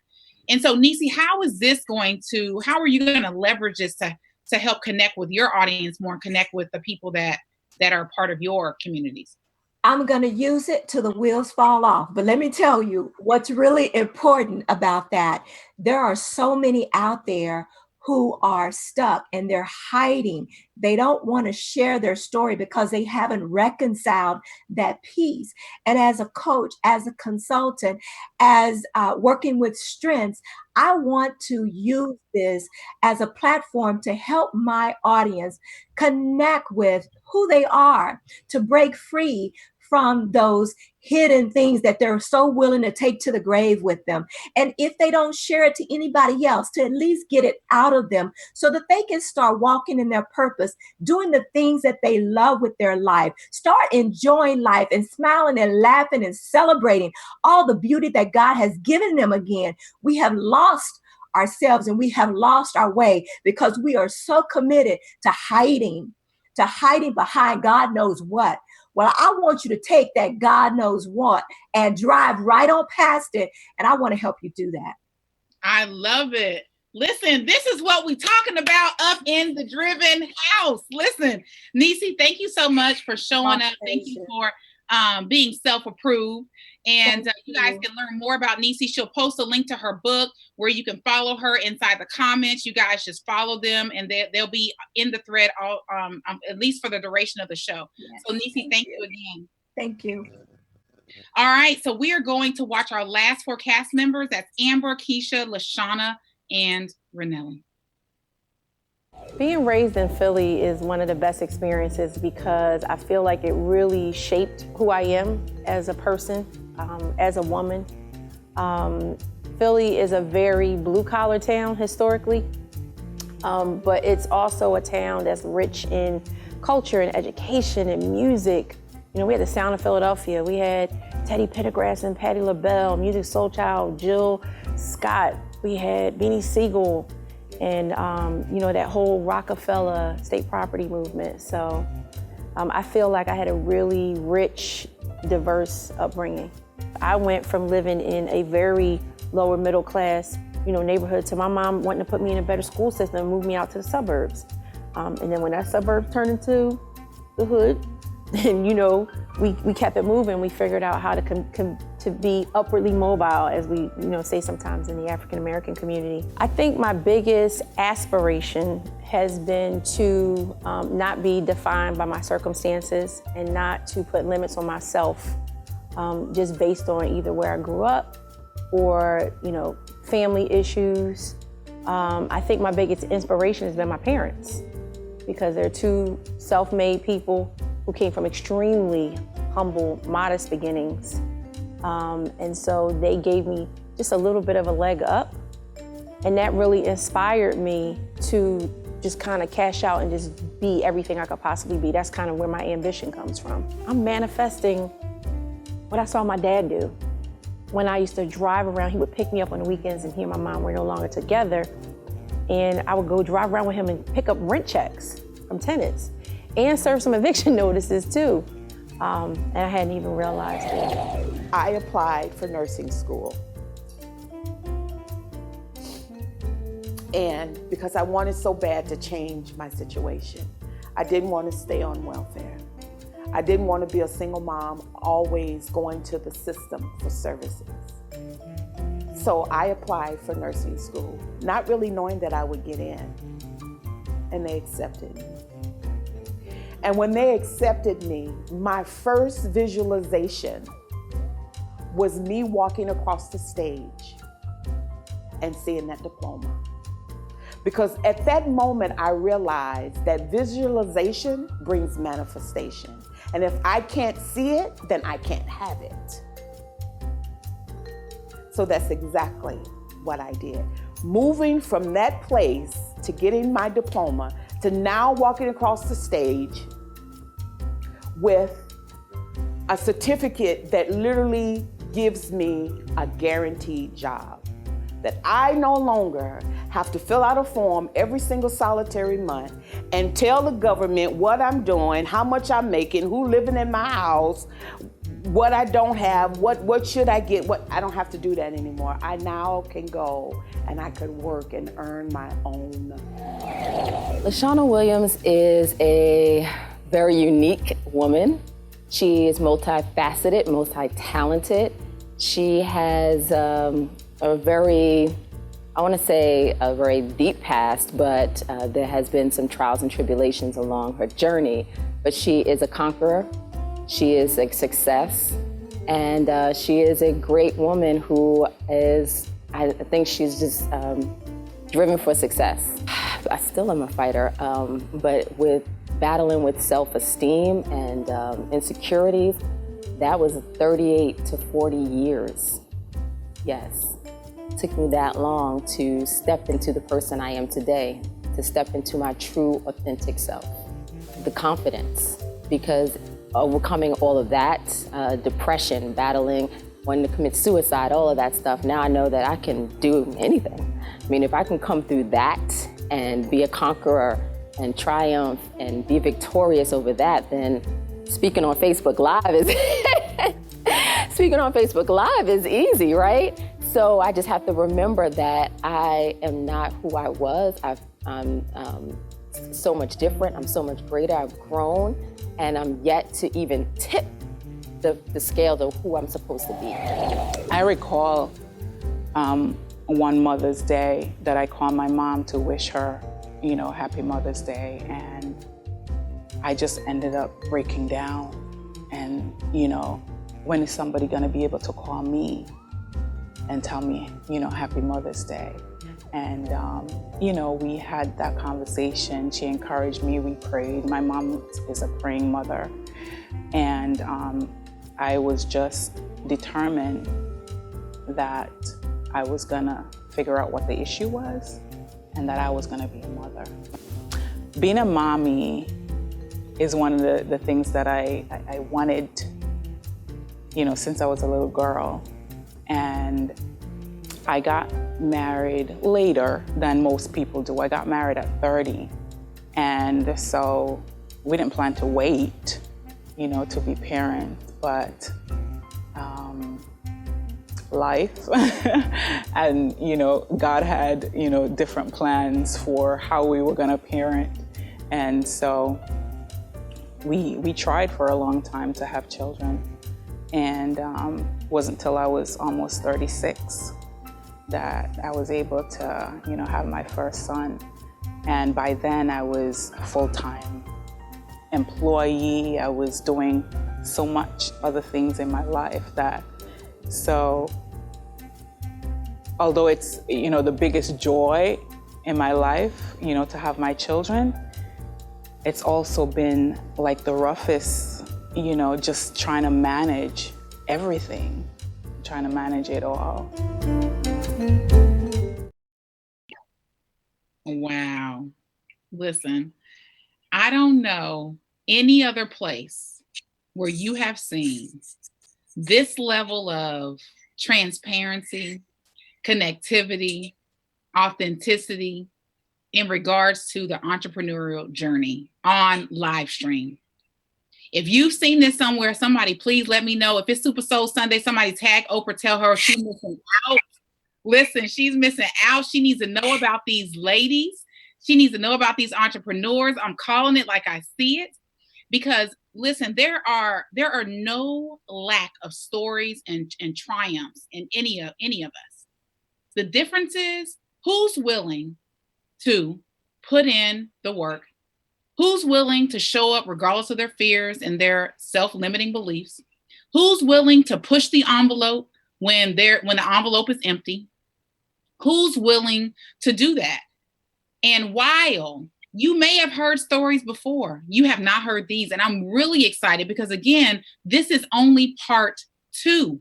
And so, Necie, how are you going to leverage this to help connect with your audience more and connect with the people that are part of your communities? I'm going to use it till the wheels fall off. But let me tell you what's really important about that. There are so many out there who are stuck and they're hiding. They don't want to share their story because they haven't reconciled that piece. And as a coach, as a consultant, as working with strengths, I want to use this as a platform to help my audience connect with who they are, to break free from those hidden things that they're so willing to take to the grave with them. And if they don't share it to anybody else, to at least get it out of them so that they can start walking in their purpose, doing the things that they love with their life, start enjoying life and smiling and laughing and celebrating all the beauty that God has given them again. We have lost ourselves and we have lost our way because we are so committed to hiding behind God knows what. Well, I want you to take that God knows what and drive right on past it. And I want to help you do that. I love it. Listen, this is what we're talking about up in the Driven house. Listen, Necie, thank you so much for showing up. Thank you for being self-approved. And you guys can learn more about Necie. She'll post a link to her book where you can follow her inside the comments. You guys just follow them and they'll be in the thread all, at least for the duration of the show. Yes, so Necie, thank you again. Thank you. All right, so we are going to watch our last 4 cast members. That's Amber, Kecia, Lashana, and Ranelli. Being raised in Philly is one of the best experiences because I feel like it really shaped who I am as a person, as a woman. Philly is a very blue-collar town historically, but it's also a town that's rich in culture and education and music. You know, we had the Sound of Philadelphia. We had Teddy Pendergrass and Patti LaBelle, Music Soul Child, Jill Scott. We had Beanie Siegel and, you know, that whole Rockefeller state property movement. So I feel like I had a really rich, diverse upbringing. I went from living in a very lower middle class, you know, neighborhood to my mom wanting to put me in a better school system and move me out to the suburbs. And then when that suburb turned into the hood, then, you know, we kept it moving. We figured out how to be upwardly mobile, as we, you know, say sometimes in the African-American community. I think my biggest aspiration has been to not be defined by my circumstances and not to put limits on myself just based on either where I grew up or, you know, family issues. I think my biggest inspiration has been my parents, because they're 2 self-made people who came from extremely humble, modest beginnings. And so they gave me just a little bit of a leg up. And that really inspired me to just kind of cash out and just be everything I could possibly be. That's kind of where my ambition comes from. I'm manifesting what I saw my dad do. When I used to drive around, he would pick me up on the weekends, and he and my mom were no longer together. And I would go drive around with him and pick up rent checks from tenants and serve some eviction notices too. And I hadn't even realized it. I applied for nursing school. And because I wanted so bad to change my situation, I didn't want to stay on welfare. I didn't want to be a single mom, always going to the system for services. So I applied for nursing school, not really knowing that I would get in, and they accepted me. And when they accepted me, my first visualization was me walking across the stage and seeing that diploma. Because at that moment, I realized that visualization brings manifestation. And if I can't see it, then I can't have it. So that's exactly what I did. Moving from that place to getting my diploma to now walking across the stage with a certificate that literally gives me a guaranteed job. That I no longer have to fill out a form every single solitary month and tell the government what I'm doing, how much I'm making, who living in my house, what I don't have, what should I get, I don't have to do that anymore. I now can go and I could work and earn my own. Lashana Williams is a very unique woman. She is multifaceted, multi-talented. She has a very deep past, but there has been some trials and tribulations along her journey. But she is a conqueror. She is a success, and she is a great woman who is, I think she's just driven for success. I still am a fighter, but with battling with self-esteem and insecurities, that was 38 to 40 years. Yes, it took me that long to step into the person I am today, to step into my true, authentic self. The confidence, because overcoming all of that, depression, battling, wanting to commit suicide, all of that stuff, now I know that I can do anything. I mean, if I can come through that and be a conqueror and triumph and be victorious over that, then speaking on Facebook Live is easy, right? So I just have to remember that I am not who I was. I'm so much different. I'm so much greater. I've grown, and I'm yet to even tip the scale of who I'm supposed to be. I recall one Mother's Day that I called my mom to wish her, Happy Mother's Day, and I just ended up breaking down. And, when is somebody gonna be able to call me and tell me, Happy Mother's Day? And, we had that conversation. She encouraged me, we prayed. My mom is a praying mother. And I was just determined that I was gonna figure out what the issue was and that I was gonna be a mother. Being a mommy is one of the things that I wanted, since I was a little girl. And I got married later than most people do. I got married at 30. And so we didn't plan to wait, to be parents, but life and, God had, different plans for how we were gonna parent. And so we tried for a long time to have children. And wasn't until I was almost 36 that I was able to, have my first son. And by then I was a full-time employee. I was doing so much other things in my life so although it's, the biggest joy in my life, to have my children, it's also been like the roughest, just trying to manage everything, trying to manage it all. Wow. Listen, I don't know any other place where you have seen this level of transparency, connectivity, authenticity in regards to the entrepreneurial journey on live stream. If you've seen this somewhere, somebody please let me know. If it's Super Soul Sunday, somebody tag Oprah, tell her she's missing out Listen, she's missing out. She needs to know about these ladies. She needs to know about these entrepreneurs. I'm calling it like I see it, because listen, there are no lack of stories and triumphs in any of us. The difference is who's willing to put in the work, who's willing to show up regardless of their fears and their self-limiting beliefs, who's willing to push the envelope when the envelope is empty, who's willing to do that. And while you may have heard stories before, you have not heard these. And I'm really excited because, again, this is only part 2.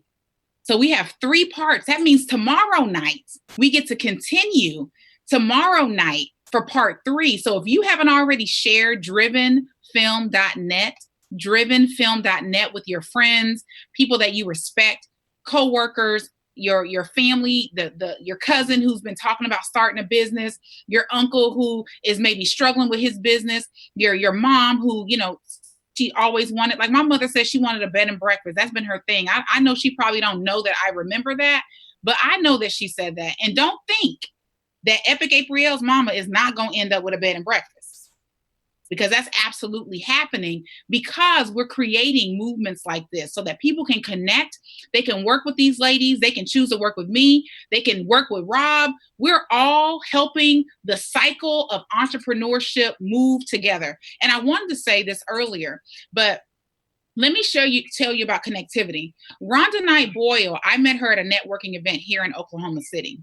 So we have 3 parts. That means tomorrow night, we get to continue tomorrow night for part 3. So if you haven't already shared drivenfilm.net with your friends, people that you respect, coworkers, your family, your cousin who's been talking about starting a business, your uncle who is maybe struggling with his business, your mom who, you know, she always wanted, like my mother said, she wanted a bed and breakfast. That's been her thing. I know she probably don't know that I remember that, but I know that she said that. And don't think that Epic Aprille's mama is not going to end up with a bed and breakfast, because that's absolutely happening, because we're creating movements like this so that people can connect. They can work with these ladies. They can choose to work with me. They can work with Rob. We're all helping the cycle of entrepreneurship move together. And I wanted to say this earlier, but let me tell you about connectivity. Rhonda Knight Boyle, I met her at a networking event here in Oklahoma City.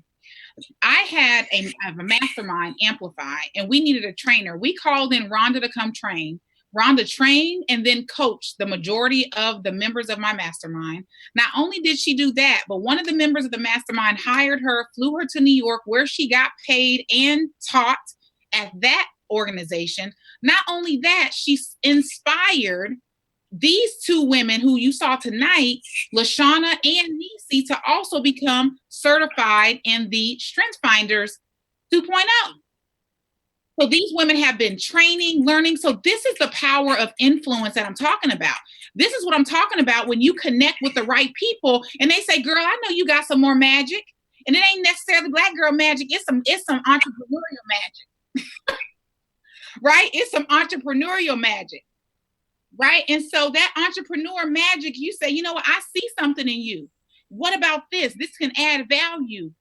I have a mastermind, Amplify, and we needed a trainer. We called in Rhonda to come train. Rhonda trained and then coached the majority of the members of my mastermind. Not only did she do that, but one of the members of the mastermind hired her, flew her to New York, where she got paid and taught at that organization. Not only that, she inspired these 2 women who you saw tonight, Lashana and Necie, to also become certified in the Strength Finders 2.0. So these women have been training, learning. So this is the power of influence that I'm talking about. This is what I'm talking about when you connect with the right people and they say, girl, I know you got some more magic. And it ain't necessarily Black girl magic. It's some entrepreneurial magic, right? It's some entrepreneurial magic. Right. And so that entrepreneur magic, you say, you know what, I see something in you. What about this? This can add value,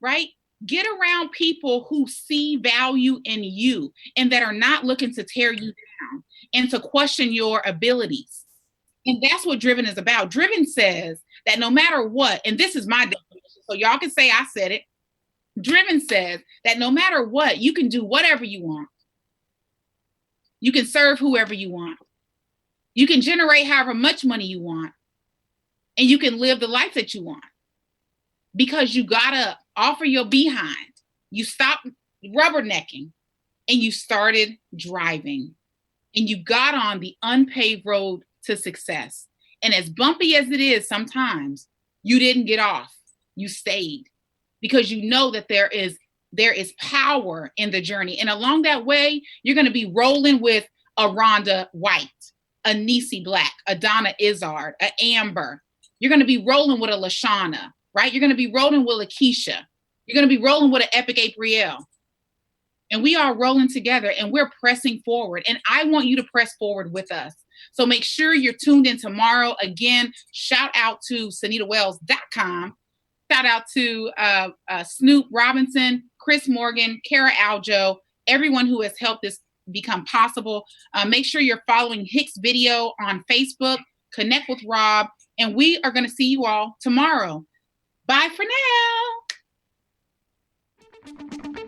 right? Get around people who see value in you and that are not looking to tear you down and to question your abilities. And that's what Driven is about. Driven says that no matter what, and this is my definition, so y'all can say I said it. Driven says that no matter what, you can do whatever you want. You can serve whoever you want. You can generate however much money you want, and you can live the life that you want, because you got up off of your behind. You stopped rubbernecking and you started driving, and you got on the unpaved road to success. And as bumpy as it is, sometimes you didn't get off. You stayed, because you know that there is power in the journey. And along that way, you're going to be rolling with a Ronda White, a Necie Black, a Donna Izzard, a Amber. You're going to be rolling with a Lashana, right? You're going to be rolling with a Kecia. You're going to be rolling with an Epic Aprille. And we are rolling together and we're pressing forward. And I want you to press forward with us. So make sure you're tuned in tomorrow. Again, shout out to SanitaWells.com. Shout out to Snoop Robinson, Chris Morgan, Kara Aljo, everyone who has helped this become possible. Make sure you're following Hicks Video on Facebook. Connect with Rob, and we are going to see you all tomorrow. Bye for now.